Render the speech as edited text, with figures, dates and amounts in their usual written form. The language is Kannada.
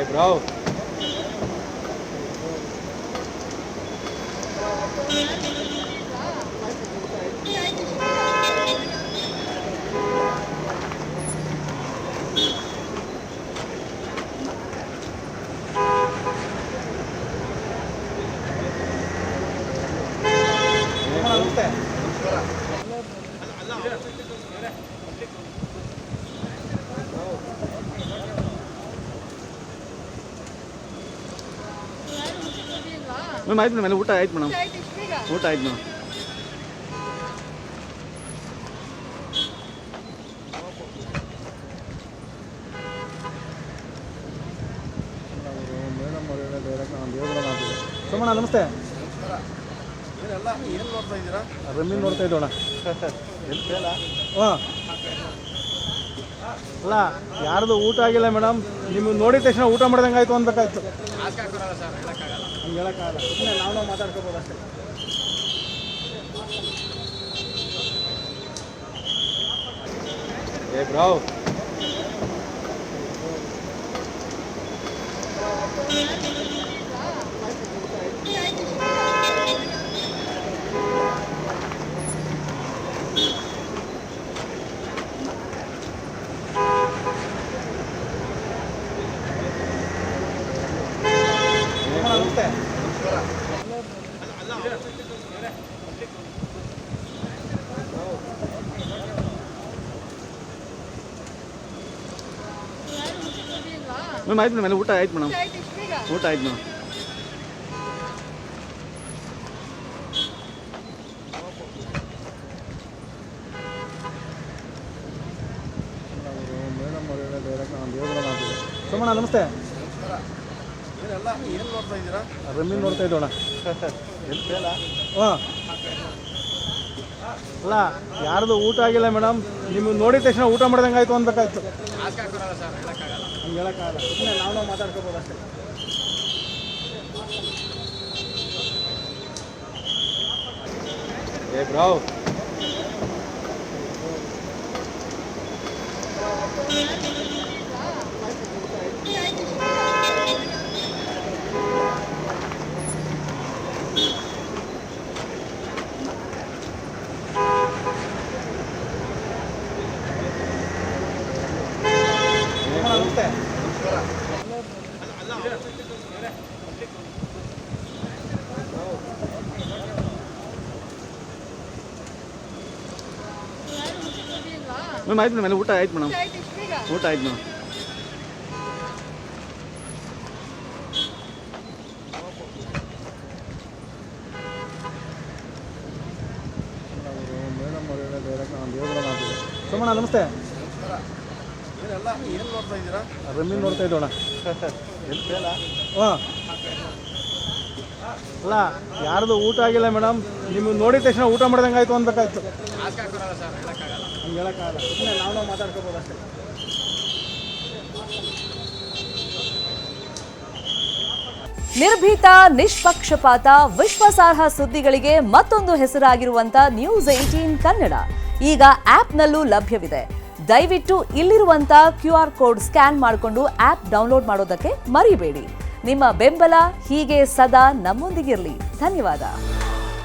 Hey bro. ನಮಸ್ತೆ. ಮೇಡಮ್ ಆಯ್ತು ಮೇಡಮ್, ಊಟ ಆಯ್ತು ಮೇಡಮ್, ಊಟ ಆಯ್ತು ಮೇಡಮ್. ಸೋಮಣ್ಣ ನಮಸ್ತೆ. ಏನು ನೋಡ್ತಾ ಇದ್ದೀರಾ? ರಮ್ಮಿ ನೋಡ್ತಾ ಇದ್ದೋಣ. ಹಾಂ ಅಲ್ಲ, ಯಾರ್ದು ಊಟ ಆಗಿಲ್ಲ ಮೇಡಮ್, ನಿಮಗೆ ನೋಡಿದ ತಕ್ಷಣ ಊಟ ಮಾಡ್ದಂಗೆ ಆಯಿತು ಅನ್ಬೇಕಾಯ್ತು. ಹಂಗೆ ಹೇಳೋಕ್ಕಾಗಲ್ಲ, ಸುಮ್ಮನೆ ನಾವು ಮಾತಾಡ್ಕೋಬೋದು ಅಷ್ಟೇ. ಏ ಬ್ರೋ. ನಮಸ್ತೆ. ಮೇಡಮ್ ಆಯ್ತು ಮೇಡಮ್, ಊಟ ಆಯ್ತು ಮೇಡಮ್, ಊಟ ಆಯ್ತು ಮೇಡಮ್. ಸೋಮಣ್ಣ ನಮಸ್ತೆ. ಏನು ನೋಡ್ತಾ ಇದ್ದೀರಾ? ರಮ್ಮಿ ನೋಡ್ತಾ ಇದ್ದೋಣ. ಹಾಂ ಅಲ್ಲ, ಯಾರ್ದು ಊಟ ಆಗಿಲ್ಲ ಮೇಡಮ್, ನಿಮಗೆ ನೋಡಿದ ತಕ್ಷಣ ಊಟ ಮಾಡ್ದಂಗೆ ಆಯಿತು ಅನ್ಬೇಕಾಯ್ತು. ಹಂಗೆ ಹೇಳೋಕ್ಕಾಗಲ್ಲ, ಸುಮ್ಮನೆ ನಾವು ಮಾತಾಡ್ಕೋಬೋದು ಅಷ್ಟೇ. ಏ ಬ್ರೋ. ನಮಸ್ತೆ. ಮೇಡಮ್ ಆಯ್ತು ಮೇಡಮ್, ಊಟ ಆಯ್ತು ಮೇಡಮ್, ಊಟ ಆಯ್ತು ಮೇಡಮ್. ಸೋಮಣ್ಣ ನಮಸ್ತೆ. ಏನು ನೋಡ್ತಾ ಇದ್ದೀರಾ? ರಮ್ಮಿ ನೋಡ್ತಾ ಇದ್ದೋಣ. ಹಾಂ ಅಲ್ಲ, ಯಾರ್ದು ಊಟ ಆಗಿಲ್ಲ ಮೇಡಮ್, ನಿಮಗೆ ನೋಡಿದ ತಕ್ಷಣ ಊಟ ಮಾಡ್ದಂಗೆ ಆಯಿತು ಅನ್ಬೇಕಾಯ್ತು. ಹಂಗೆ ಹೇಳೋಕ್ಕಾಗಲ್ಲ, ಸುಮ್ಮನೆ ನಾವು ಮಾತಾಡ್ಕೋಬೋದು ಅಷ್ಟೇ. ನಿರ್ಭೀತ, ನಿಷ್ಪಕ್ಷಪಾತ, ವಿಶ್ವಾಸಾರ್ಹ ಸುದ್ದಿಗಳಿಗೆ ಮತ್ತೊಂದು ಹೆಸರಾಗಿರುವಂತ News18 ಕನ್ನಡ ಈಗ ಆಪ್ನಲ್ಲೂ ಲಭ್ಯವಿದೆ. ದಯವಿಟ್ಟು ಇಲ್ಲಿರುವಂತ QR ಕೋಡ್ ಸ್ಕ್ಯಾನ್ ಮಾಡಿಕೊಂಡು ಆಪ್ ಡೌನ್ಲೋಡ್ ಮಾಡೋದಕ್ಕೆ ಮರಿಬೇಡಿ. ನಿಮ್ಮ ಬೆಂಬಲ ಹೀಗೆ ಸದಾ ನಮ್ಮೊಂದಿಗಿರಲಿ. ಧನ್ಯವಾದ.